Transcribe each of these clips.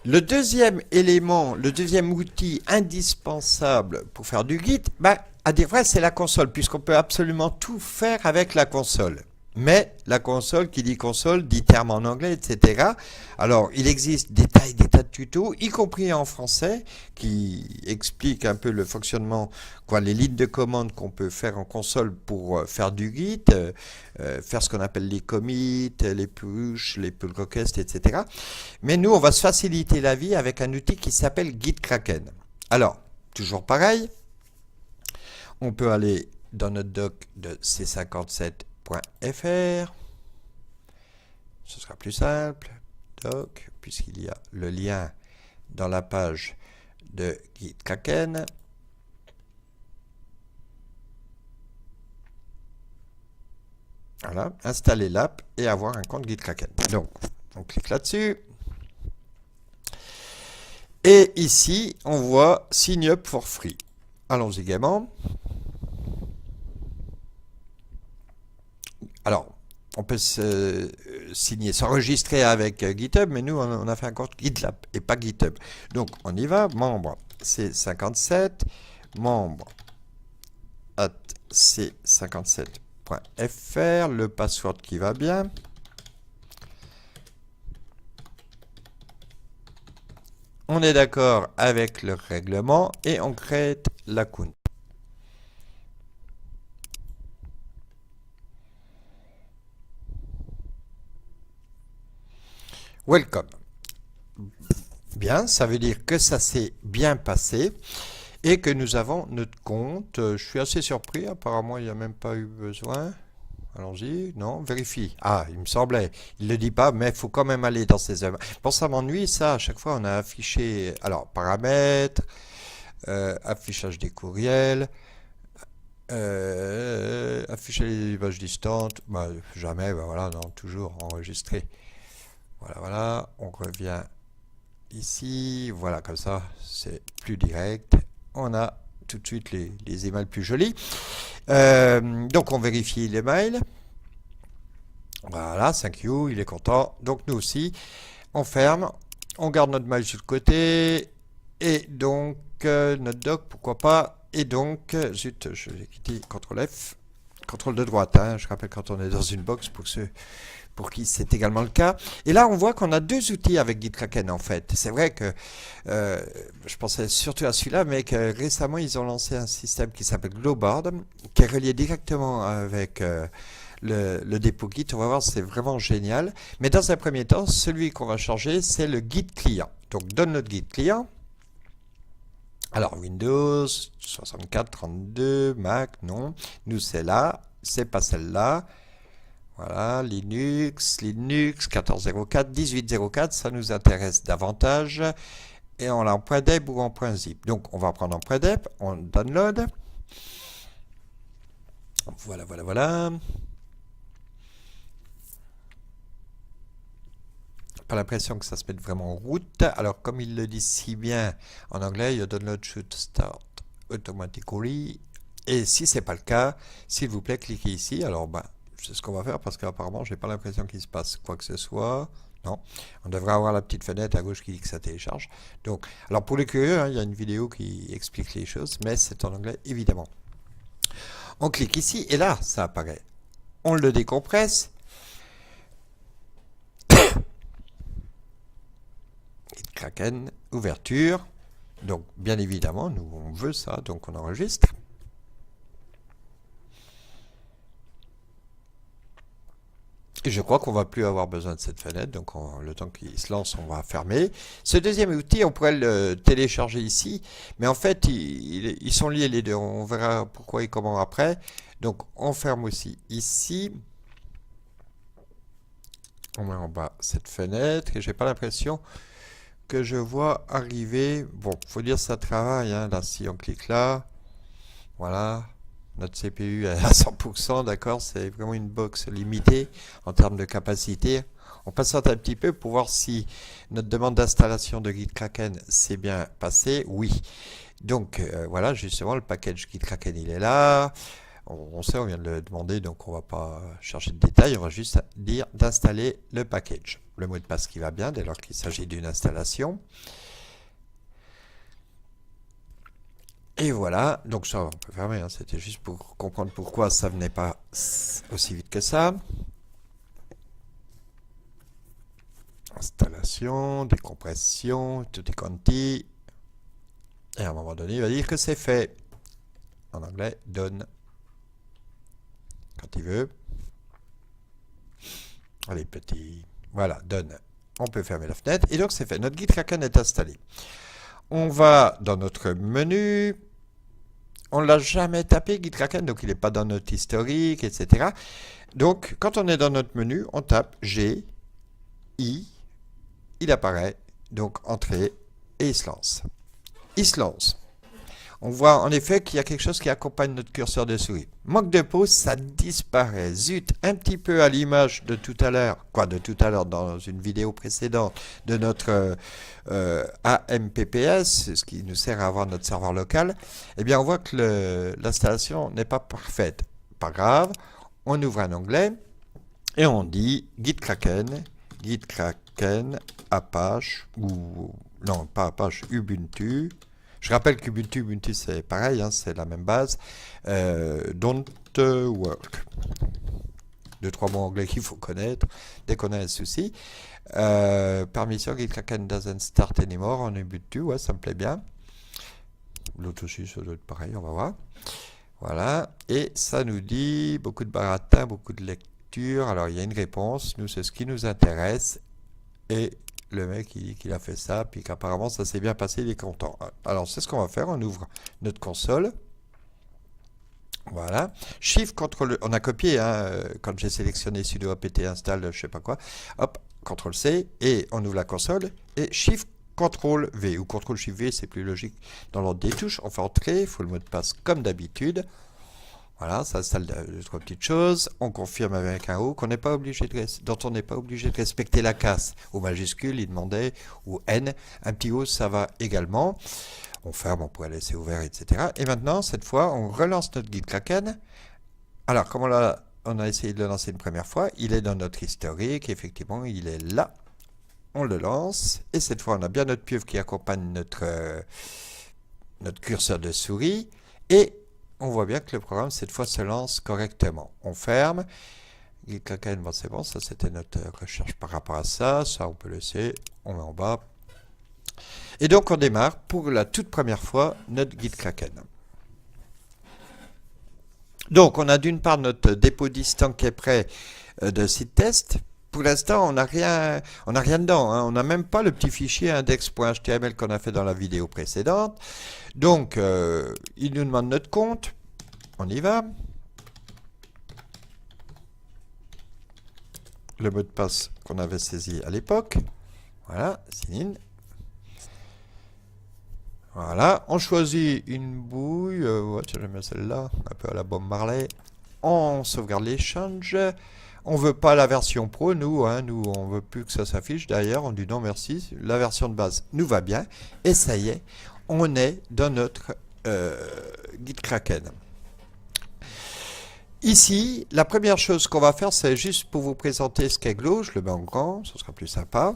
Le deuxième élément, le deuxième outil indispensable pour faire du Git, à dire vrai, c'est la console, puisqu'on peut absolument tout faire avec la console. Mais la console, qui dit console, dit terme en anglais, etc. Alors, il existe des tas de tutos, y compris en français, qui expliquent un peu le fonctionnement, quoi, les lignes de commande qu'on peut faire en console pour faire du Git, faire ce qu'on appelle les commits, les push, les pull requests, etc. Mais nous, on va se faciliter la vie avec un outil qui s'appelle GitKraken. Alors, toujours pareil, on peut aller dans notre doc de c57.fr. Ce sera plus simple. Doc, puisqu'il y a le lien dans la page de GitKraken. Voilà, installer l'app et avoir un compte GitKraken. Donc, on clique là-dessus. Et ici, on voit Sign up for free. Allons-y gaiement. Alors, on peut s'enregistrer avec GitHub, mais nous, on a fait un compte GitLab et pas GitHub. Donc, on y va. Membre C57, membre at c57.fr, le password qui va bien. On est d'accord avec le règlement et on crée la compte. Welcome. Bien, ça veut dire que ça s'est bien passé et que nous avons notre compte. Je suis assez surpris, apparemment il n'y a même pas eu besoin. Allons-y, non, vérifie. Ah, il me semblait, il ne le dit pas, mais il faut quand même aller dans ses œuvres. Bon, ça m'ennuie, ça, à chaque fois on a affiché, alors, paramètres, affichage des courriels, afficher les images distantes, jamais, voilà, non, toujours enregistré. Voilà, on revient ici, voilà, comme ça, c'est plus direct. On a tout de suite les emails plus jolis. Donc, on vérifie les mails. Voilà, thank you, il est content. Donc, nous aussi, on ferme, on garde notre mail sur le côté. Et donc, notre doc, pourquoi pas. Et donc, zut, je vais quitter CTRL F, CTRL de droite, hein, je rappelle quand on est dans une box pour ceux pour qui c'est également le cas. Et là, on voit qu'on a deux outils avec GitKraken en fait. C'est vrai que je pensais surtout à celui-là, mais que récemment, ils ont lancé un système qui s'appelle Glowbard, qui est relié directement avec le dépôt Git. On va voir, c'est vraiment génial. Mais dans un premier temps, celui qu'on va changer, c'est le Git client. Donc, download Git client. Alors, Windows, 64, 32, Mac, non. Nous, c'est là, c'est pas celle-là. Voilà, Linux 14.04, 18.04, ça nous intéresse davantage. Et on l'a en .deb ou en .zip. Donc, on va prendre en .deb, on download. Voilà. Pas l'impression que ça se mette vraiment en route. Alors, comme il le dit si bien en anglais, your download should start automatically. Et si ce n'est pas le cas, s'il vous plaît, cliquez ici. Alors, c'est ce qu'on va faire parce qu'apparemment, je n'ai pas l'impression qu'il se passe quoi que ce soit. Non, on devrait avoir la petite fenêtre à gauche qui dit que ça télécharge. Donc, alors pour les curieux, hein, il y a une vidéo qui explique les choses, mais c'est en anglais évidemment. On clique ici et là, ça apparaît. On le décompresse. GitKraken, ouverture. Donc, bien évidemment, nous on veut ça, donc on enregistre. Et je crois qu'on va plus avoir besoin de cette fenêtre, donc le temps qu'il se lance, on va fermer. Ce deuxième outil, on pourrait le télécharger ici, mais en fait, ils sont liés les deux. On verra pourquoi et comment après. Donc, on ferme aussi ici. On met en bas cette fenêtre, et j'ai pas l'impression que je vois arriver. Bon, faut dire ça travaille, hein, là, si on clique là, voilà. Notre CPU est à 100%, d'accord, c'est vraiment une box limitée en termes de capacité. On patiente un petit peu pour voir si notre demande d'installation de GitKraken s'est bien passée. Oui. Donc, voilà, justement, le package GitKraken, il est là. On sait, on vient de le demander, donc on va pas chercher de détails, on va juste dire d'installer le package. Le mot de passe qui va bien, dès lors qu'il s'agit d'une installation. Et voilà, donc ça on peut fermer, hein. C'était juste pour comprendre pourquoi ça venait pas aussi vite que ça. Installation, décompression, tutti quanti. Et à un moment donné, il va dire que c'est fait. En anglais, done. Quand il veut. Allez, petit. Voilà, done. On peut fermer la fenêtre. Et donc, c'est fait. Notre Git-Kraken est installé. On va dans notre menu. On ne l'a jamais tapé, Git-Kraken, donc il n'est pas dans notre historique, etc. Donc, quand on est dans notre menu, on tape G, I, il apparaît, donc entrée, et il se lance. Il se lance. On voit en effet qu'il y a quelque chose qui accompagne notre curseur de souris. Manque de pause, ça disparaît. Zut, un petit peu à l'image de tout à l'heure, dans une vidéo précédente de notre AMPPS, ce qui nous sert à avoir notre serveur local. Eh bien, on voit que l'installation n'est pas parfaite. Pas grave, on ouvre un onglet et on dit Git-Kraken, Apache, ou non, pas Apache, Ubuntu. Je rappelle qu'Ubuntu, c'est pareil, hein, c'est la même base. Don't work. 2-3 mots anglais qu'il faut connaître dès qu'on a un souci. Permission Git-Kraken doesn't start anymore en Ubuntu, ouais, ça me plaît bien. L'autre aussi, ça doit être pareil, on va voir. Voilà, et ça nous dit beaucoup de baratin, beaucoup de lecture. Alors, il y a une réponse, nous, c'est ce qui nous intéresse. Et le mec, il dit qu'il a fait ça, puis qu'apparemment, ça s'est bien passé, il est content. Alors, c'est ce qu'on va faire, on ouvre notre console. Voilà. Shift, CTRL, on a copié, hein, quand j'ai sélectionné sudo apt install, je sais pas quoi. Hop, CTRL C, et on ouvre la console, et Shift, CTRL V, ou CTRL Shift V, c'est plus logique dans l'ordre des touches. On fait entrer, il faut le mot de passe comme d'habitude. Voilà, ça installe deux, trois petites choses. On confirme avec un O qu'on n'est pas obligé dont on n'est pas obligé de respecter la casse. Au majuscule, il demandait, ou N. Un petit O, ça va également. On ferme, on pourrait laisser ouvert, etc. Et maintenant, cette fois, on relance notre Git-Kraken. Alors, comme on a essayé de le lancer une première fois, il est dans notre historique. Effectivement, il est là. On le lance. Et cette fois, on a bien notre pieuvre qui accompagne notre curseur de souris. Et on voit bien que le programme, cette fois, se lance correctement. On ferme. Git-Kraken, bon, c'est bon. Ça, c'était notre recherche par rapport à ça. Ça, on peut laisser. On met en bas. Et donc, on démarre pour la toute première fois notre Git-Kraken. Donc, on a d'une part notre dépôt distant qui est prêt de site test. Pour l'instant, on n'a rien dedans, hein. On n'a même pas le petit fichier index.html qu'on a fait dans la vidéo précédente. Donc, il nous demande notre compte. On y va. Le mot de passe qu'on avait saisi à l'époque. Voilà, sign in. Voilà, on choisit une bouille. Tiens, je mets celle-là, un peu à la Bob Marley. On sauvegarde l'échange. On veut pas la version pro, nous, hein, nous on veut plus que ça s'affiche. D'ailleurs, on dit non merci, la version de base nous va bien. Et ça y est, on est dans notre Git-Kraken. Ici, la première chose qu'on va faire, c'est juste pour vous présenter ce qu'est Glow. Je le mets en grand, ce sera plus sympa.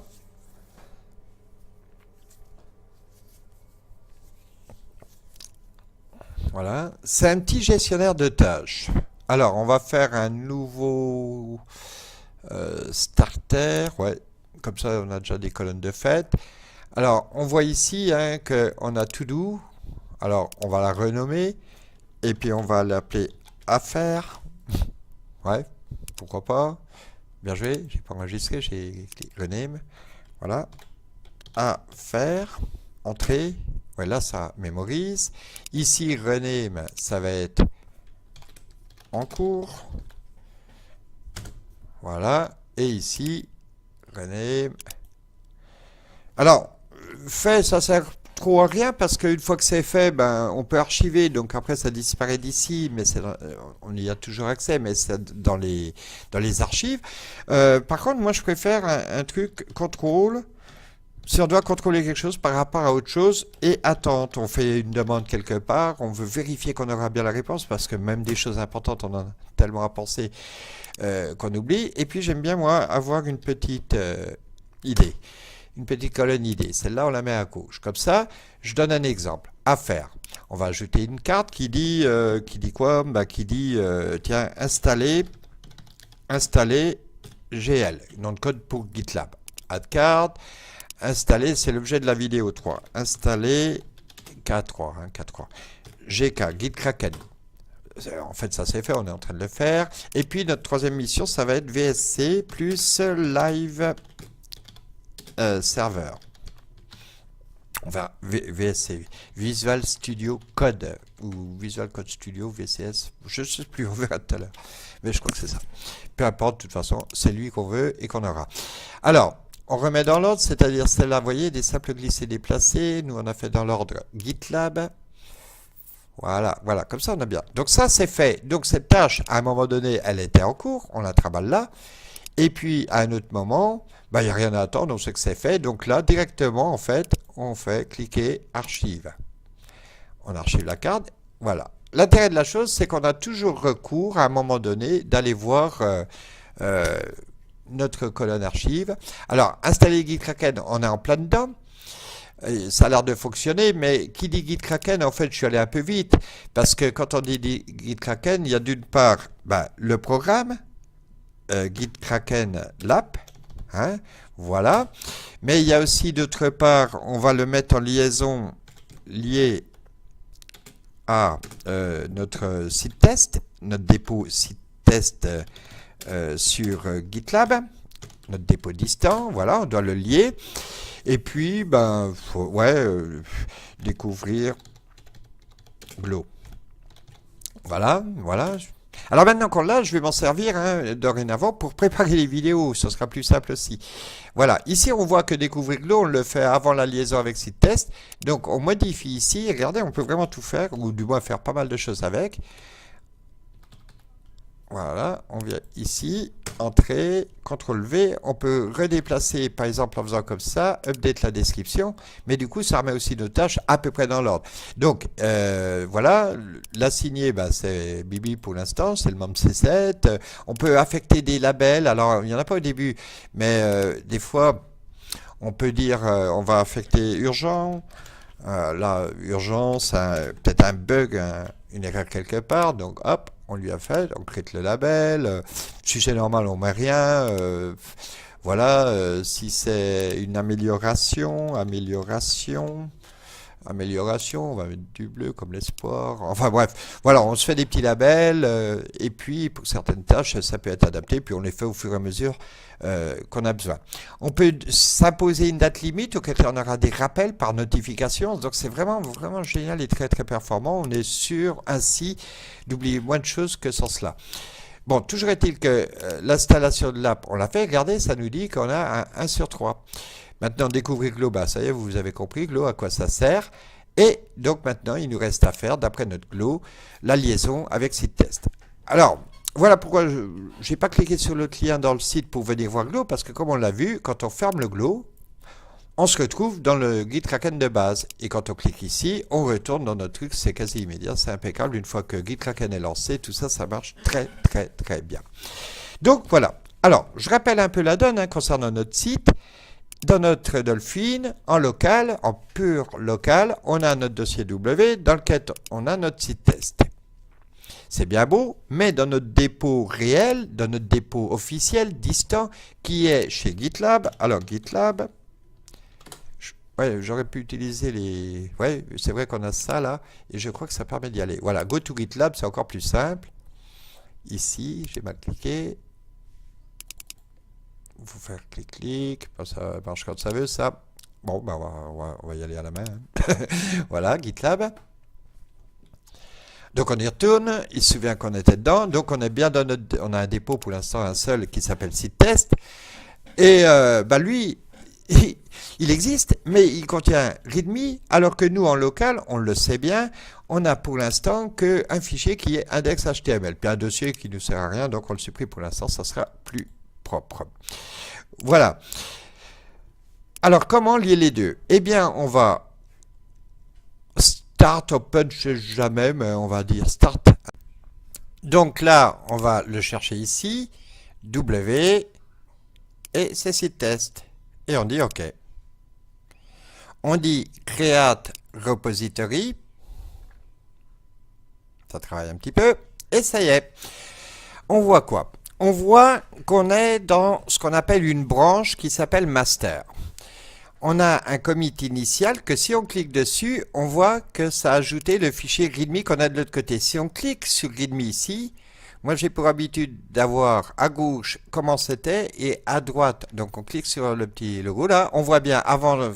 Voilà, c'est un petit gestionnaire de tâches. Alors, on va faire un nouveau starter. Ouais, comme ça, on a déjà des colonnes de fait. Alors, on voit ici hein, qu'on a To Do. Alors, on va la renommer. Et puis, on va l'appeler Affaires. Ouais, pourquoi pas. Bien joué, j'ai pas enregistré, j'ai rename. Voilà. Affaires. Entrée. Ouais, là, ça mémorise. Ici, rename, ça va être en cours. Voilà. Et ici, rename. Alors, fait, ça sert trop à rien parce qu'une fois que c'est fait, ben, on peut archiver. Donc après, ça disparaît d'ici, mais on y a toujours accès, mais c'est dans les archives. Par contre, moi, je préfère un truc contrôle. si on doit contrôler quelque chose par rapport à autre chose et attente, on fait une demande quelque part, on veut vérifier qu'on aura bien la réponse parce que même des choses importantes, on en a tellement à penser qu'on oublie. Et puis j'aime bien moi avoir une petite idée, une petite colonne idée. Celle-là, on la met à gauche. Comme ça, je donne un exemple. À faire. On va ajouter une carte qui dit quoi? Bah, qui dit tiens, installer GL, nom de code pour GitLab. Add card. Installer, c'est l'objet de la vidéo 3. Installer K3, K3. GK, Git Kraken. En fait, ça c'est fait, on est en train de le faire. Et puis, notre troisième mission, ça va être VSC plus Live Server. On va VSC, Visual Studio Code, ou Visual Code Studio, VCS, je ne sais plus, on verra tout à l'heure. Mais je crois que c'est ça. Peu importe, de toute façon, c'est lui qu'on veut et qu'on aura. Alors, on remet dans l'ordre, c'est-à-dire celle-là, vous voyez, des simples glissés-déplacés. Nous, on a fait dans l'ordre GitLab. Voilà, voilà, comme ça, on a bien. Donc ça, c'est fait. Donc cette tâche, à un moment donné, elle était en cours, on la travaille là. Et puis, à un autre moment, il n'y a rien à attendre, on sait que c'est fait. Donc là, directement, en fait, on fait cliquer Archive. On archive la carte, voilà. L'intérêt de la chose, c'est qu'on a toujours recours, à un moment donné, d'aller voir notre colonne archive. Alors, installer GitKraken, on est en plein dedans. Ça a l'air de fonctionner, mais qui dit GitKraken, en fait, je suis allé un peu vite, parce que quand on dit GitKraken, il y a d'une part le programme, GitKraken l'app, voilà, mais il y a aussi d'autre part, on va le mettre en liaison lié à notre site test, notre dépôt site test sur GitLab, notre dépôt distant, voilà, on doit le lier. Et puis, faut, découvrir Glow. Voilà, voilà. Alors maintenant qu'on l'a, je vais m'en servir dorénavant pour préparer les vidéos. Ce sera plus simple aussi. Voilà, ici on voit que découvrir Glow, on le fait avant la liaison avec site test. Donc on modifie ici. Regardez, on peut vraiment tout faire, ou du moins faire pas mal de choses avec. Voilà, on vient ici, entrée, CTRL V, on peut redéplacer par exemple en faisant comme ça, update la description, mais du coup ça remet aussi nos tâches à peu près dans l'ordre. Donc voilà, l'assigné c'est Bibi pour l'instant, c'est le membre C7, on peut affecter des labels, alors il n'y en a pas au début, mais des fois on peut dire on va affecter urgent, là urgence, peut-être un bug, une erreur quelque part, donc hop, on lui a fait, on crée le label, si c'est normal on met rien, voilà, si c'est une amélioration, on va mettre du bleu comme l'espoir, enfin bref, voilà, on se fait des petits labels, et puis pour certaines tâches ça peut être adapté, puis on les fait au fur et à mesure qu'on a besoin. On peut s'imposer une date limite auquel on aura des rappels par notification, donc c'est vraiment, vraiment génial et très très performant, on est sûr ainsi d'oublier moins de choses que sans cela. Bon, toujours est-il que l'installation de l'app, on l'a fait, regardez, ça nous dit qu'on a un 1 sur 3. Maintenant, découvrir Glow, ça y est, vous avez compris, Glow, à quoi ça sert. Et donc maintenant, il nous reste à faire, d'après notre Glow, la liaison avec site test. Alors, voilà pourquoi je n'ai pas cliqué sur le lien dans le site pour venir voir Glow, parce que comme on l'a vu, quand on ferme le Glow, on se retrouve dans le GitKraken de base. Et quand on clique ici, on retourne dans notre truc, c'est quasi immédiat, c'est impeccable. Une fois que GitKraken est lancé, tout ça, ça marche très, très, très bien. Donc voilà. Alors, je rappelle un peu la donne concernant notre site. Dans notre Dolphin, en local, en pur local, on a notre dossier W dans lequel on a notre site test. C'est bien beau, mais dans notre dépôt réel, dans notre dépôt officiel, distant, qui est chez GitLab, alors GitLab, j'aurais pu utiliser les... Ouais, c'est vrai qu'on a ça là, et je crois que ça permet d'y aller. Voilà, Go to GitLab, c'est encore plus simple. Ici, j'ai mal cliqué. Il faut faire clic-clic, ça marche quand ça veut, ça. Bon, on va y aller à la main. Voilà, GitLab. Donc on y retourne, il se souvient qu'on était dedans, donc on est bien dans notre... On a un dépôt pour l'instant, un seul, qui s'appelle site test. Et lui, il existe, mais il contient readme, alors que nous, en local, on le sait bien, on a pour l'instant qu'un fichier qui est index.html, puis un dossier qui ne sert à rien, donc on le supprime pour l'instant, ça sera plus propre. Voilà. Alors, comment lier les deux? Eh bien, on va start open, je sais jamais, mais on va dire start. Donc là, on va le chercher ici, W, et c'est site test. Et on dit OK. On dit create repository. Ça travaille un petit peu. Et ça y est. On voit quoi? On voit qu'on est dans ce qu'on appelle une branche qui s'appelle master. On a un commit initial que si on clique dessus, on voit que ça a ajouté le fichier readme qu'on a de l'autre côté. Si on clique sur readme ici, moi j'ai pour habitude d'avoir à gauche comment c'était et à droite. Donc on clique sur le petit logo là, on voit bien avant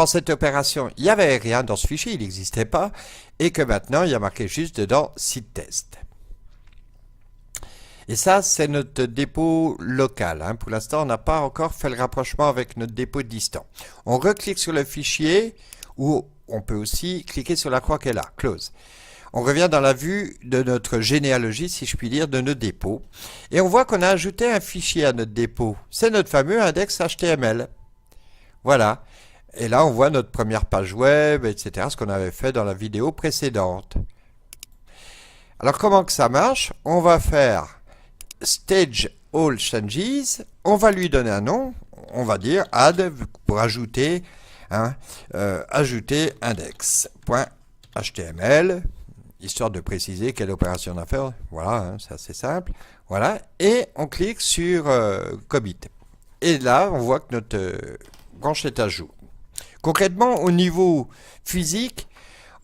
cette opération, il n'y avait rien dans ce fichier, il n'existait pas, et que maintenant il y a marqué juste dedans site test. Et ça, c'est notre dépôt local. Hein. Pour l'instant, on n'a pas encore fait le rapprochement avec notre dépôt distant. On reclique sur le fichier, ou on peut aussi cliquer sur la croix qui est là, close. On revient dans la vue de notre généalogie, si je puis dire, de nos dépôts. Et on voit qu'on a ajouté un fichier à notre dépôt. C'est notre fameux index HTML. Voilà. Et là, on voit notre première page web, etc., ce qu'on avait fait dans la vidéo précédente. Alors, comment que ça marche? On va faire stage all changes, on va lui donner un nom, on va dire add pour ajouter, ajouter index.html, histoire de préciser quelle opération on a fait. Voilà, c'est assez simple. Voilà, et on clique sur commit. Et là, on voit que notre branche est à jour. Concrètement, au niveau physique,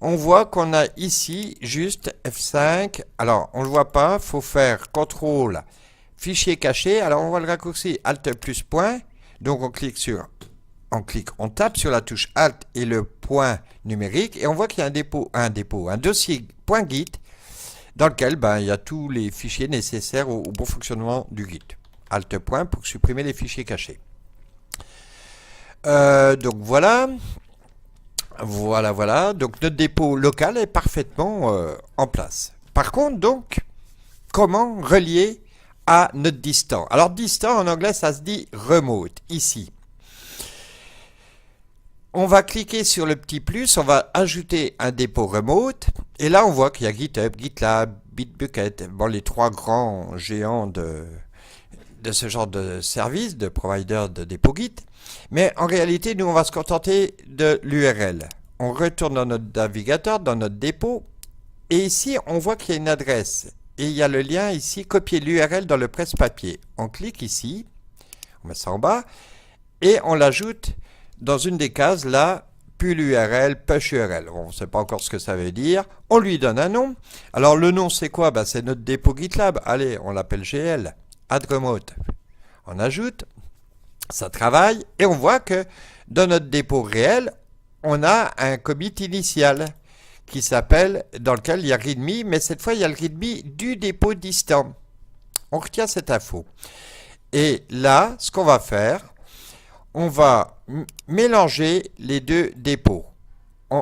on voit qu'on a ici juste F5. Alors, on ne le voit pas. Il faut faire CTRL, fichier caché. Alors, on voit le raccourci Alt plus point. Donc, on tape sur la touche Alt et le point numérique. Et on voit qu'il y a un dossier .git dans lequel il y a tous les fichiers nécessaires au bon fonctionnement du Git. Alt point pour supprimer les fichiers cachés. Donc, voilà. Voilà. Donc, notre dépôt local est parfaitement en place. Par contre, donc, comment relier à notre distant? Alors, distant, en anglais, ça se dit remote, ici. On va cliquer sur le petit plus, on va ajouter un dépôt remote. Et là, on voit qu'il y a GitHub, GitLab, Bitbucket, bon, les trois grands géants de ce genre de service, de provider de dépôt Git. Mais en réalité, nous, on va se contenter de l'URL. On retourne dans notre navigateur, dans notre dépôt. Et ici, on voit qu'il y a une adresse. Et il y a le lien ici, copier l'URL dans le presse-papier. On clique ici, on met ça en bas, et on l'ajoute dans une des cases là, puis l'URL, push URL. On ne sait pas encore ce que ça veut dire. On lui donne un nom. Alors, le nom, c'est quoi? C'est notre dépôt GitLab. Allez, on l'appelle GL. Add remote. On ajoute, ça travaille, et on voit que dans notre dépôt réel, on a un commit initial qui s'appelle, dans lequel il y a readme, mais cette fois il y a le readme du dépôt distant. On retient cette info. Et là, ce qu'on va faire, on va mélanger les deux dépôts.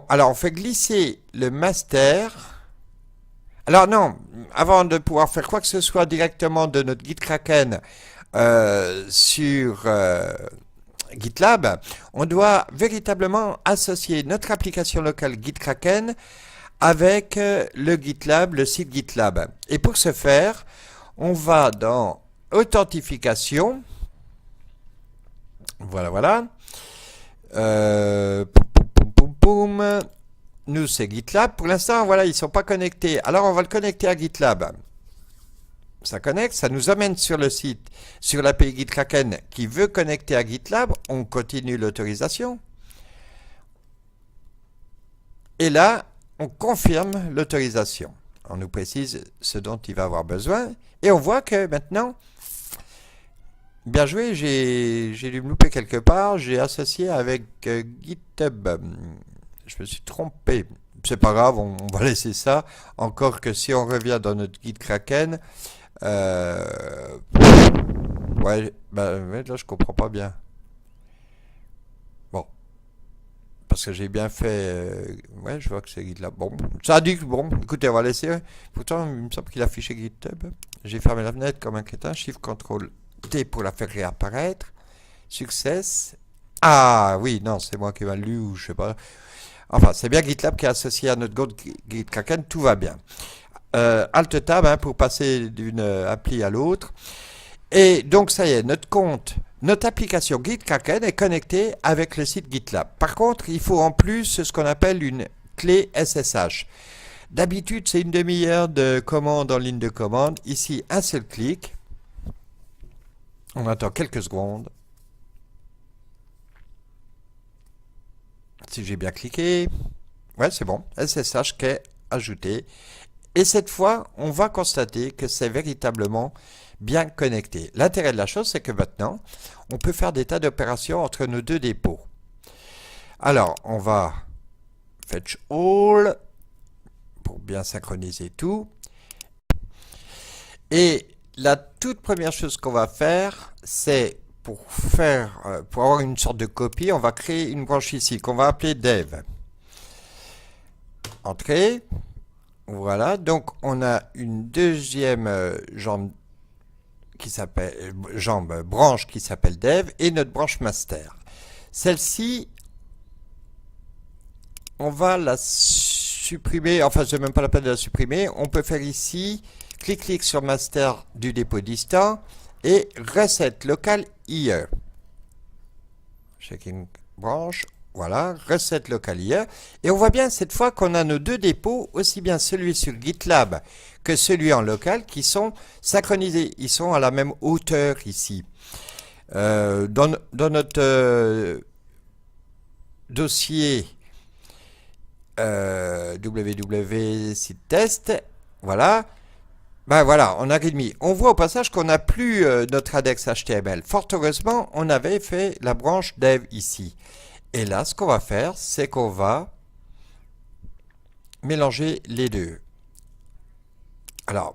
Alors, on fait glisser le master. Alors non, avant de pouvoir faire quoi que ce soit directement de notre GitKraken sur GitLab, on doit véritablement associer notre application locale GitKraken avec le GitLab, le site GitLab. Et pour ce faire, on va dans Authentification. Voilà. Nous, c'est GitLab. Pour l'instant, voilà, ils ne sont pas connectés. Alors, on va le connecter à GitLab. Ça connecte, ça nous amène sur le site, sur l'API GitKraken qui veut connecter à GitLab. On continue l'autorisation. Et là, on confirme l'autorisation. On nous précise ce dont il va avoir besoin. Et on voit que maintenant, bien joué, j'ai dû me louper quelque part. J'ai associé avec GitHub. Je me suis trompé. C'est pas grave, on va laisser ça. Encore que si on revient dans notre GitKraken, là je comprends pas bien. Bon, parce que j'ai bien fait. Je vois que c'est GitLab. Bon, ça a dit que bon, écoutez, on va laisser. Pourtant, il me semble qu'il a affiché GitHub. J'ai fermé la fenêtre comme un crétin. Shift Ctrl T pour la faire réapparaître. Success. Ah oui, non, c'est moi qui m'a lu ou je sais pas. Enfin, c'est bien GitLab qui est associé à notre code GitKraken, tout va bien. Alt Tab hein, pour passer d'une appli à l'autre. Et donc ça y est, notre compte, notre application GitKraken est connectée avec le site GitLab. Par contre, il faut en plus ce qu'on appelle une clé SSH. D'habitude, c'est une demi-heure de commande en ligne de commande. Ici, un seul clic. On attend quelques secondes. Si j'ai bien cliqué, ouais, c'est bon. SSH qui est ajouté. Et cette fois, on va constater que c'est véritablement bien connecté. L'intérêt de la chose, c'est que maintenant, on peut faire des tas d'opérations entre nos deux dépôts. Alors, on va fetch all pour bien synchroniser tout. Et la toute première chose qu'on va faire, c'est pour avoir une sorte de copie, on va créer une branche ici qu'on va appeler dev. Entrée. Voilà, donc on a une deuxième branche qui s'appelle dev et notre branche master. Celle-ci, on va la supprimer, enfin c'est même pas la peine de la supprimer, on peut faire ici, clic sur master du dépôt distant et reset local here. Checking branche. Voilà, reset local here. Et on voit bien cette fois qu'on a nos deux dépôts, aussi bien celui sur GitLab que celui en local, qui sont synchronisés. Ils sont à la même hauteur ici. Dans notre dossier www site test, voilà. Ben voilà, on a readme. On voit au passage qu'on n'a plus notre index HTML. Fort heureusement, on avait fait la branche dev ici. Et là, ce qu'on va faire, c'est qu'on va mélanger les deux. Alors,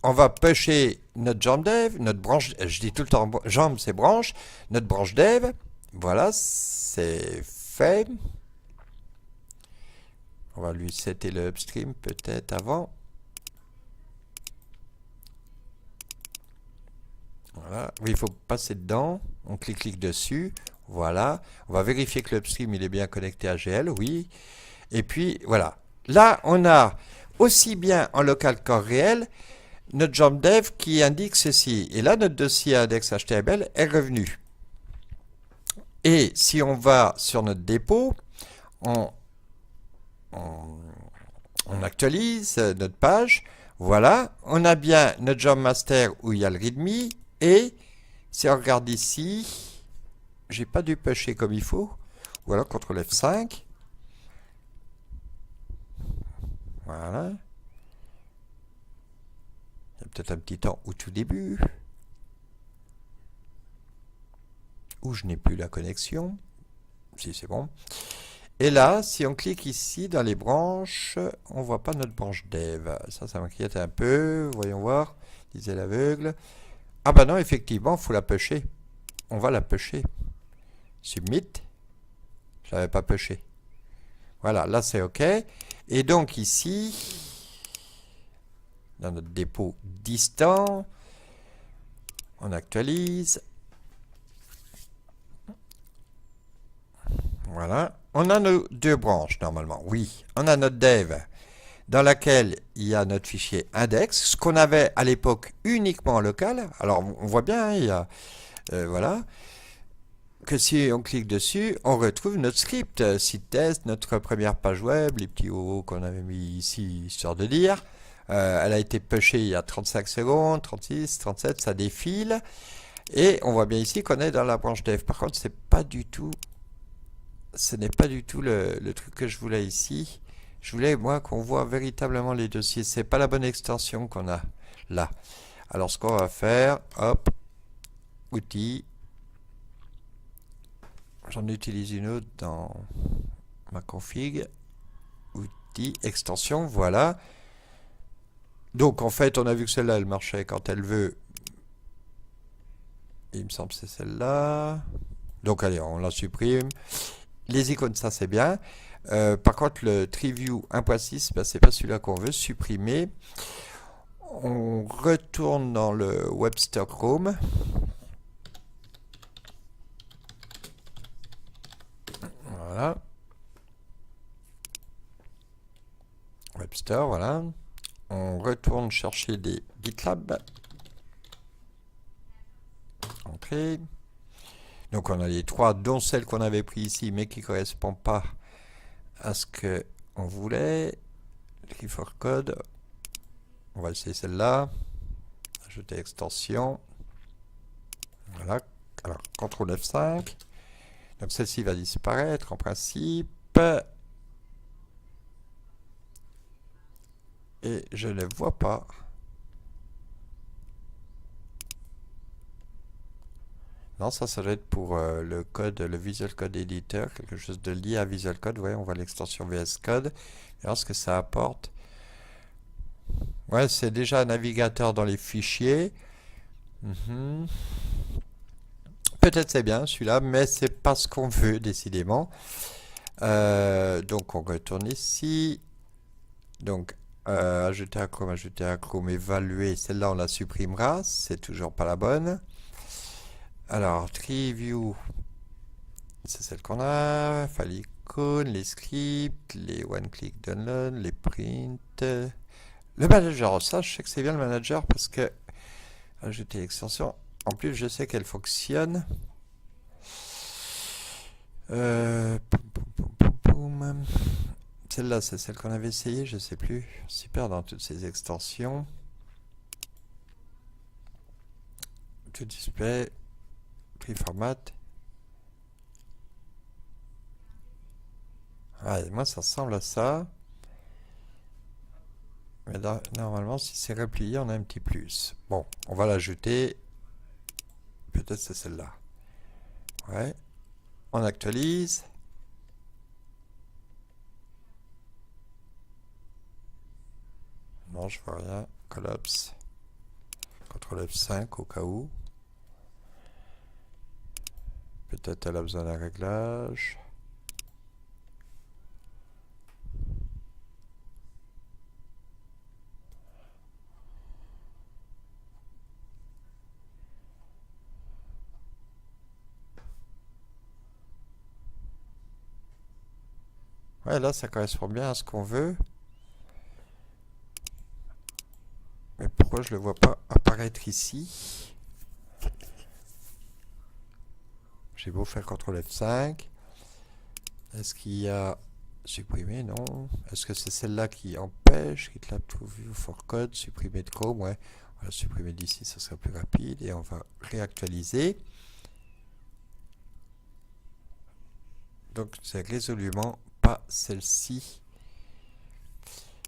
on va pusher notre jambe dev, notre branche, je dis tout le temps jambe, c'est branche, notre branche dev. Voilà, c'est fait. On va lui setter le upstream peut-être avant. Voilà, oui, il faut passer dedans. On clique dessus. Voilà, on va vérifier que l'upstream il est bien connecté à GL, oui. Et puis voilà. Là, on a aussi bien en local qu'en réel notre jambe dev qui indique ceci. Et là, notre dossier index HTML est revenu. Et si on va sur notre dépôt, on actualise notre page. Voilà, on a bien notre jambe master où il y a le readme. Et si on regarde ici, j'ai pas dû pusher comme il faut. Ou alors CTRL F5. Voilà. Il y a peut-être un petit temps au tout début. Où je n'ai plus la connexion. Si c'est bon. Et là, si on clique ici dans les branches, on voit pas notre branche dev. Ça m'inquiète un peu. Voyons voir. Disait l'aveugle. Ah bah non, effectivement, il faut la pusher. On va la pusher. Submit. Je l'avais pas pushé. Voilà, là c'est OK. Et donc ici, dans notre dépôt distant, on actualise. Voilà. On a nos deux branches normalement. Oui, on a notre dev dans laquelle il y a notre fichier index, ce qu'on avait à l'époque uniquement en local. Alors on voit bien, il y a voilà, que si on clique dessus, on retrouve notre script, site test, notre première page web, les petits O qu'on avait mis ici, histoire de dire. Elle a été pushée il y a 35 secondes, 36, 37, ça défile. Et on voit bien ici qu'on est dans la branche dev. Par contre, ce n'est pas du tout le truc que je voulais ici. Je voulais, moi, qu'on voit véritablement les dossiers. C'est pas la bonne extension qu'on a là. Alors, ce qu'on va faire, hop, outils. J'en utilise une autre dans ma config. Outils, extension, voilà. Donc, en fait, on a vu que celle-là, elle marchait quand elle veut. Il me semble que c'est celle-là. Donc, allez, on la supprime. Les icônes, ça, c'est bien. Par contre, le TreeView 1.6, ben, c'est pas celui-là qu'on veut supprimer. On retourne dans le Webster Chrome. Voilà. Webster, voilà. On retourne chercher des GitLab. Entrée. Donc on a les trois, dont celle qu'on avait pris ici, mais qui ne correspond pas à ce qu'on voulait. Key for code. On va essayer celle-là. Ajouter extension. Voilà. Alors, CTRL F5. Donc celle-ci va disparaître en principe. Et je ne vois pas. Non, ça doit être pour le code, le Visual Code Editor, quelque chose de lié à Visual Code. Ouais, on voit l'extension VS Code. Et alors, ce que ça apporte. Ouais, c'est déjà un navigateur dans les fichiers. Peut-être c'est bien celui-là, mais c'est pas ce qu'on veut, décidément. Donc, on retourne ici. Donc, ajouter un Chrome, évaluer. Celle-là, on la supprimera. C'est toujours pas la bonne. Alors, Tree View, c'est celle qu'on a. File icon, les scripts, les one-click download, les print. Le manager, ça, je sais que c'est bien le manager parce que ajouter l'extension. En plus, je sais qu'elle fonctionne. Celle-là, c'est celle qu'on avait essayé, je sais plus. Super dans toutes ces extensions. To display. Format. Ouais, moi ça ressemble à ça. Mais là, normalement, si c'est replié, on a un petit plus. Bon, on va l'ajouter. Peut-être c'est celle-là. Ouais. On actualise. Non, je vois rien. Collapse. CTRL F5 au cas où. Peut-être elle a besoin d'un réglage. Ouais, là, ça correspond bien à ce qu'on veut. Mais pourquoi je ne le vois pas apparaître ici? J'ai beau faire CTRL F5. Est-ce qu'il y a supprimé? Non. Est-ce que c'est celle-là qui empêche GitLab to view for code? Supprimer de Chrome? Ouais. On va supprimer d'ici, ça sera plus rapide. Et on va réactualiser. Donc, c'est résolument pas celle-ci.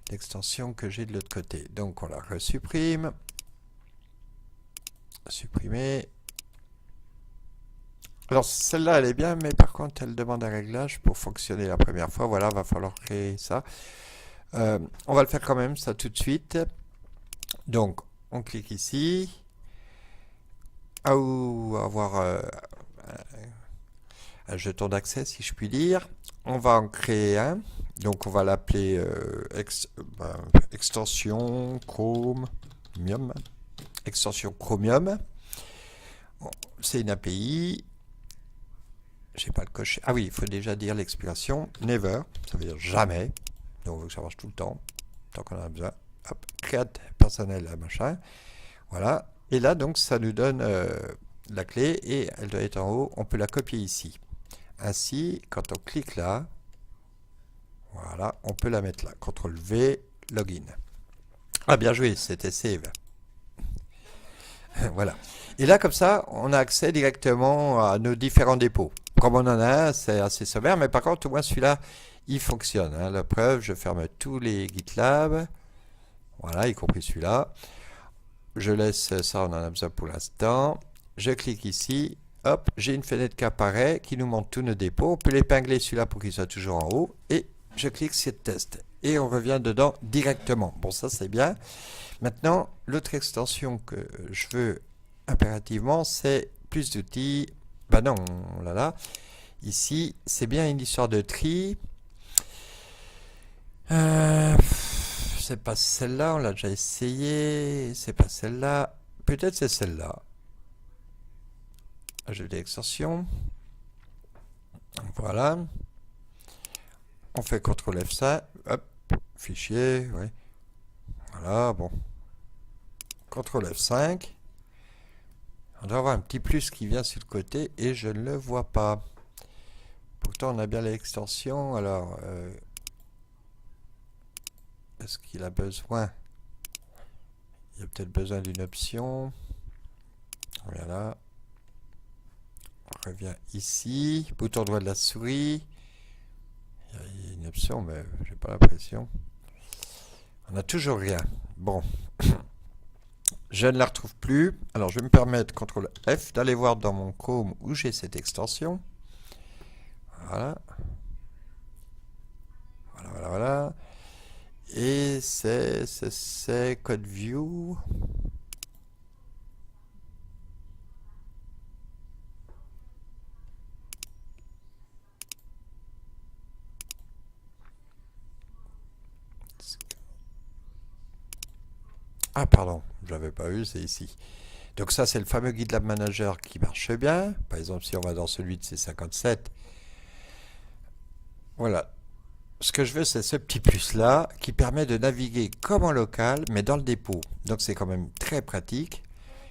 L'extension que j'ai de l'autre côté. Donc, on la resupprime. Supprimer. Alors celle-là elle est bien, mais par contre elle demande un réglage pour fonctionner la première fois. Voilà, va falloir créer ça. On va le faire quand même, ça tout de suite. Donc on clique ici. Avoir un jeton d'accès si je puis dire. On va en créer un. Donc on va l'appeler extension Chromium. Extension Chromium. Bon, c'est une API. J'ai pas le cocher. Ah oui, il faut déjà dire l'expiration. Never, ça veut dire jamais. Donc on veut que ça marche tout le temps, tant qu'on en a besoin. Hop, create personnel, machin. Voilà. Et là, donc, ça nous donne la clé et elle doit être en haut. On peut la copier ici. Ainsi, quand on clique là, voilà, on peut la mettre là. CTRL V, login. Ah, bien joué, c'était save. Voilà. Et là, comme ça, on a accès directement à nos différents dépôts. Comme on en a un, c'est assez sommaire, mais par contre, au moins celui-là, il fonctionne. Hein. La preuve, je ferme tous les GitLab. Voilà, y compris celui-là. Je laisse ça, on en a besoin pour l'instant. Je clique ici. Hop, j'ai une fenêtre qui apparaît, qui nous montre tous nos dépôts. On peut l'épingler celui-là pour qu'il soit toujours en haut. Et je clique sur test. Et on revient dedans directement. Bon, ça, c'est bien. Maintenant, l'autre extension que je veux impérativement, c'est plus d'outils. Ben non, là là. Ici, c'est bien une histoire de tri. C'est pas celle-là, on l'a déjà essayé. C'est pas celle-là. Peut-être c'est celle-là. Ajouter l'extension. Voilà. On fait CTRL F5. Hop, fichier, oui. Voilà, bon. CTRL F5. On doit avoir un petit plus qui vient sur le côté et je ne le vois pas. Pourtant, on a bien l'extension. Alors, est-ce qu'il a besoin? Il y a peut-être besoin d'une option. Voilà. On revient ici. Bouton droit de la souris. Il y a une option, mais j'ai pas l'impression. On n'a toujours rien. Bon. Je ne la retrouve plus. Alors, je vais me permettre, CTRL F, d'aller voir dans mon Chrome où j'ai cette extension. Voilà. Voilà, voilà, voilà. Et c'est CodeView. Ah, pardon, je l'avais pas vu, c'est ici. Donc ça, c'est le fameux GitLab Manager qui marche bien. Par exemple, si on va dans celui de C57, voilà. Ce que je veux, c'est ce petit plus-là qui permet de naviguer comme en local, mais dans le dépôt. Donc c'est quand même très pratique.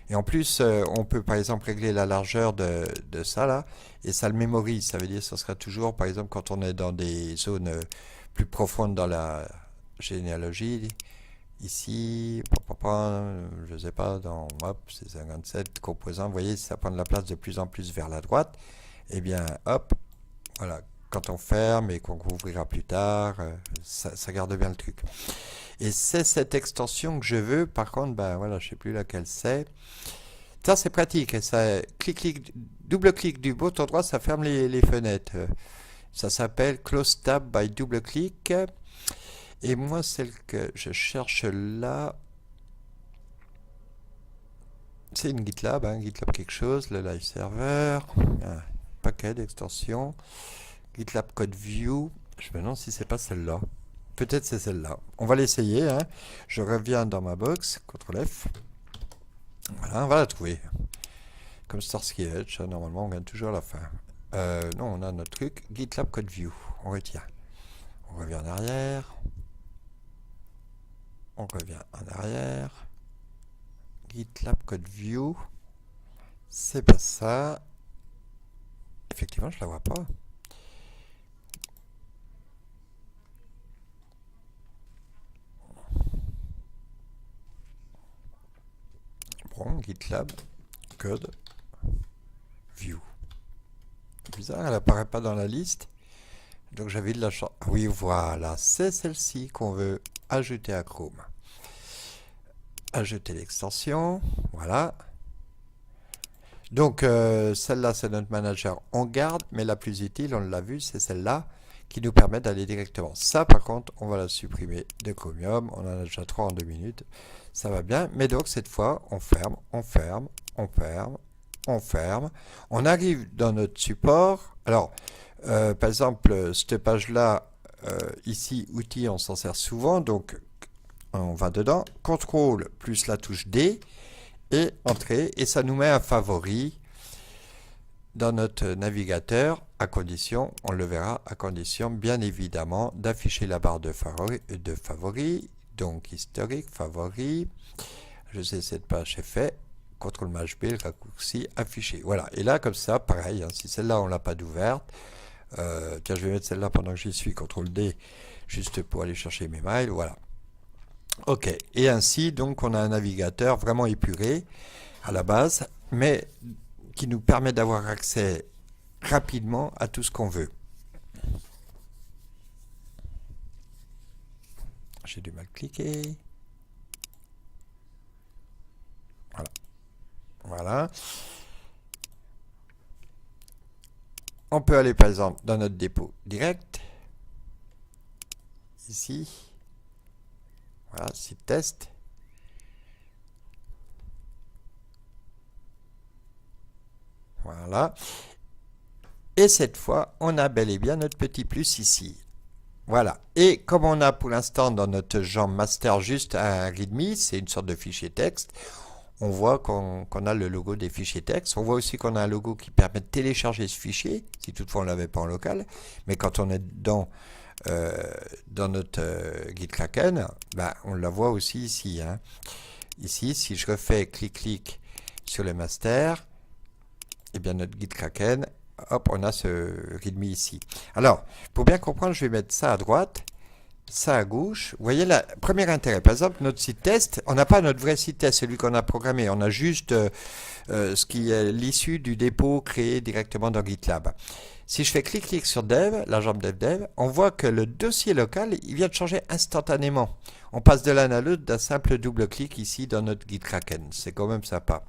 Et en plus, on peut par exemple régler la largeur de ça là, et ça le mémorise. Ça veut dire que ça sera toujours, par exemple, quand on est dans des zones plus profondes dans la généalogie, ici, je ne sais pas, dans hop, c'est 57 composants, vous voyez, ça prend de la place de plus en plus vers la droite. Et bien, hop, voilà, quand on ferme et qu'on rouvrira plus tard, ça garde bien le truc. Et c'est cette extension que je veux. Par contre, ben voilà, je sais plus laquelle c'est. Ça, c'est pratique. Et ça, double-clic du bouton droit, ça ferme les fenêtres. Ça s'appelle Close Tab by double-clic. Et moi, celle que je cherche là, c'est une GitLab, hein, GitLab quelque chose, le live server, un paquet d'extensions, GitLab CodeView. Je me demande si c'est pas celle-là. Peut-être c'est celle-là. On va l'essayer. Hein. Je reviens dans ma box, CTRL F. Voilà, on va la trouver. Comme Starsky Hutch, normalement on gagne toujours à la fin. Non, on a notre truc, GitLab CodeView. On retient. On revient en arrière. On revient en arrière. GitLab CodeView. C'est pas ça. Effectivement, je la vois pas. Bon, GitLab Code View. Bizarre, elle apparaît pas dans la liste. Donc j'avais de la chance. Ah oui, voilà, c'est celle-ci qu'on veut ajouter à Chrome. Ajouter l'extension, voilà. Donc celle-là, c'est notre manager. On garde, mais la plus utile, on l'a vu, c'est celle-là qui nous permet d'aller directement. Ça, par contre, on va la supprimer de Chromium. On en a déjà 3 en 2 minutes. Ça va bien. Mais donc, cette fois, on ferme, on ferme, on ferme, on ferme. On arrive dans notre support. Alors, par exemple, cette page-là, ici, outils, on s'en sert souvent. Donc, on va dedans. CTRL plus la touche D et Entrée. Et ça nous met un favori dans notre navigateur, à condition, on le verra, à condition bien évidemment d'afficher la barre de favoris, donc historique, favoris, je sais cette page est fait, CTRL-B, le raccourci, afficher, voilà, et là comme ça, pareil, hein, si celle-là on l'a pas d'ouverte, tiens je vais mettre celle-là pendant que j'y suis, CTRL-D, juste pour aller chercher mes mails, voilà. Ok, et ainsi donc on a un navigateur vraiment épuré à la base, mais qui nous permet d'avoir accès rapidement à tout ce qu'on veut. J'ai du mal cliquer. Voilà. Voilà. On peut aller par exemple dans notre dépôt direct. Ici. Voilà, site test. Voilà. Et cette fois, on a bel et bien notre petit plus ici. Voilà. Et comme on a pour l'instant dans notre jambe master juste un readme, c'est une sorte de fichier texte, on voit qu'on a le logo des fichiers texte. On voit aussi qu'on a un logo qui permet de télécharger ce fichier, si toutefois on ne l'avait pas en local. Mais quand on est dedans, dans notre guide Kraken, ben, on la voit aussi ici. Hein. Ici, si je refais clic-clic sur le master, et bien notre guide Kraken, hop, on a ce readme ici. Alors, pour bien comprendre, je vais mettre ça à droite, ça à gauche. Vous voyez, le premier intérêt, par exemple, notre site test, on n'a pas notre vrai site test, celui qu'on a programmé, on a juste ce qui est l'issue du dépôt créé directement dans GitLab. Si je fais clic-clic sur Dev, la jambe Dev, on voit que le dossier local, il vient de changer instantanément. On passe de l'un à l'autre d'un simple double-clic ici dans notre guide Kraken. C'est quand même sympa.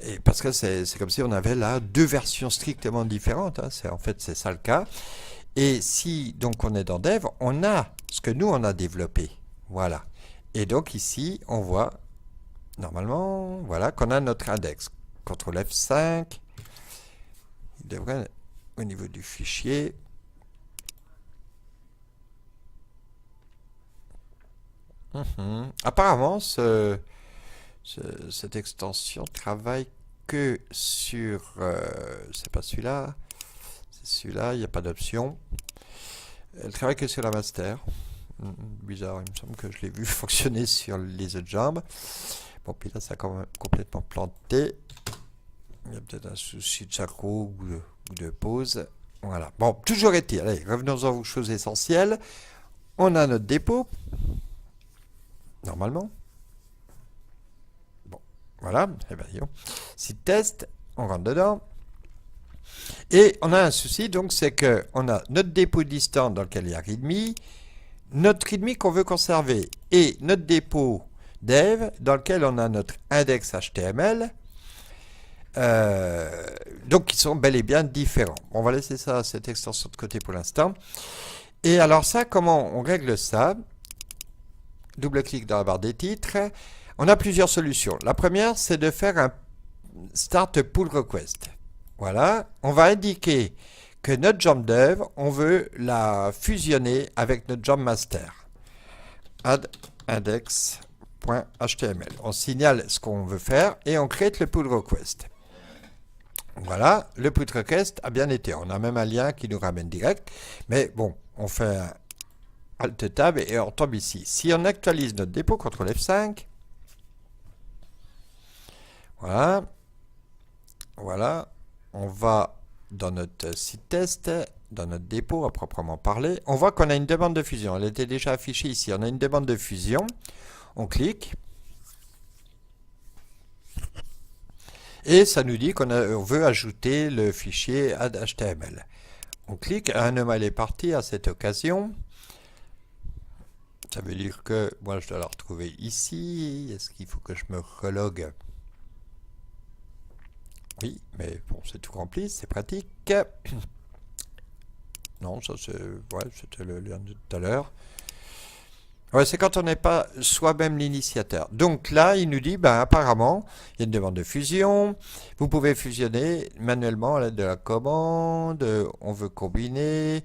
Et parce que c'est comme si on avait là deux versions strictement différentes. Hein. En fait, c'est ça le cas. Et si donc on est dans Dev, on a ce que nous on a développé. Voilà. Et donc ici, on voit normalement, voilà, qu'on a notre index. CTRL F5. Il devrait au niveau du fichier. Apparemment, cette extension travaille que sur... c'est pas celui-là. C'est celui-là, il n'y a pas d'option. Elle travaille que sur la master. Bizarre, il me semble que je l'ai vu fonctionner sur les autres jambes. Bon, puis là, ça a quand même complètement planté. Il y a peut-être un souci de sacro ou de pause. Voilà. Bon, toujours est-il. Allez, revenons aux choses essentielles. On a notre dépôt. Normalement. Bon, voilà. Eh bien, site test, on rentre dedans. Et on a un souci, donc, c'est qu'on a notre dépôt distant dans lequel il y a readme, notre readme qu'on veut conserver, et notre dépôt dev dans lequel on a notre index HTML. Donc, qui sont bel et bien différents. On va laisser ça, cette extension de côté pour l'instant. Et alors ça, comment on règle ça? Double-clic dans la barre des titres. On a plusieurs solutions. La première, c'est de faire un start pull request. Voilà. On va indiquer que notre job dev, on veut la fusionner avec notre job master. Add index.html. On signale ce qu'on veut faire et on crée le pull request. Voilà, le pull request a bien été. On a même un lien qui nous ramène direct. Mais bon, on fait un Alt Tab et on tombe ici. Si on actualise notre dépôt, CTRL F5. Voilà. Voilà. On va dans notre site test, dans notre dépôt à proprement parler. On voit qu'on a une demande de fusion. Elle était déjà affichée ici. On a une demande de fusion. On clique. Et ça nous dit qu'on veut ajouter le fichier add.html. On clique, anomalie est parti à cette occasion. Ça veut dire que moi je dois la retrouver ici. Est-ce qu'il faut que je me relogue? Oui, mais bon, c'est tout rempli, c'est pratique. Non, ça c'est... Ouais, c'était le lien de tout à l'heure. Ouais, c'est quand on n'est pas soi-même l'initiateur. Donc là, il nous dit, ben, apparemment, il y a une demande de fusion. Vous pouvez fusionner manuellement à l'aide de la commande. On veut combiner.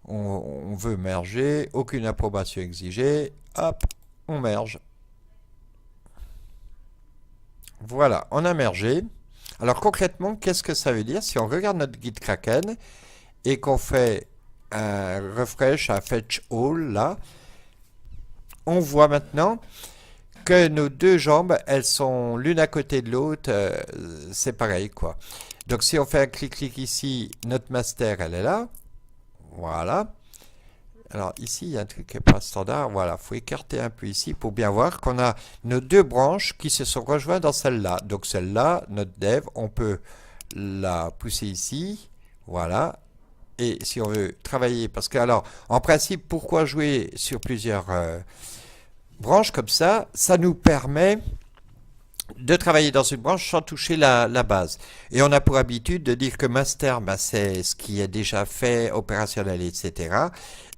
On veut merger. Aucune approbation exigée. Hop, on merge. Voilà, on a mergé. Alors concrètement, qu'est-ce que ça veut dire? Si on regarde notre guide Kraken et qu'on fait un refresh, un fetch all, là, on voit maintenant que nos deux jambes, elles sont l'une à côté de l'autre, c'est pareil, quoi. Donc si on fait un clic-clic ici, notre master, elle est là. Voilà. Alors ici, il y a un truc qui n'est pas standard. Voilà, il faut écarter un peu ici pour bien voir qu'on a nos deux branches qui se sont rejointes dans celle-là. Donc celle-là, notre dev, on peut la pousser ici. Voilà. Et si on veut travailler, parce que alors, en principe, pourquoi jouer sur plusieurs branches comme ça? Ça nous permet de travailler dans une branche sans toucher la base. Et on a pour habitude de dire que master, ben, c'est ce qui est déjà fait, opérationnel, etc.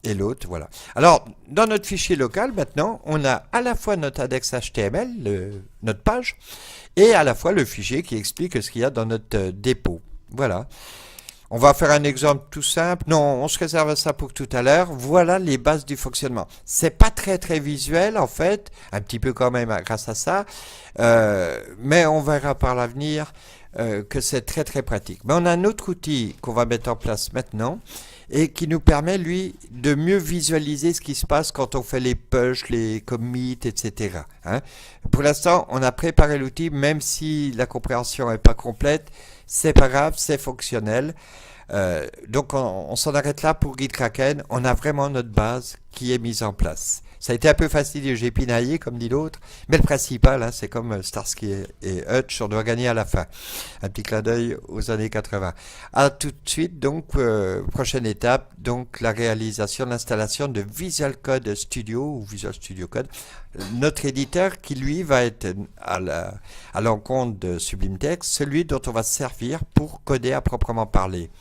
Et l'autre, voilà. Alors, dans notre fichier local, maintenant, on a à la fois notre index HTML, notre page, et à la fois le fichier qui explique ce qu'il y a dans notre dépôt. Voilà. On va faire un exemple tout simple. Non, on se réserve ça pour tout à l'heure. Voilà les bases du fonctionnement. C'est pas très visuel en fait, un petit peu quand même grâce à ça, mais on verra par l'avenir que c'est très pratique. Mais on a un autre outil qu'on va mettre en place maintenant et qui nous permet, lui, de mieux visualiser ce qui se passe quand on fait les push, les commits, etc. Hein. Pour l'instant, on a préparé l'outil, même si la compréhension n'est pas complète, c'est pas grave, c'est fonctionnel. Donc on s'en arrête là pour Gitkraken. On a vraiment notre base qui est mise en place. Ça a été un peu facile, j'ai pinaillé comme dit l'autre, mais le principal, hein, c'est comme Starsky et Hutch, on doit gagner à la fin. Un petit clin d'œil aux années 80. À tout de suite, donc prochaine étape, donc la réalisation, l'installation de Visual Code Studio ou Visual Studio Code, notre éditeur qui lui va être à l'encontre de Sublime Text, celui dont on va se servir pour coder à proprement parler.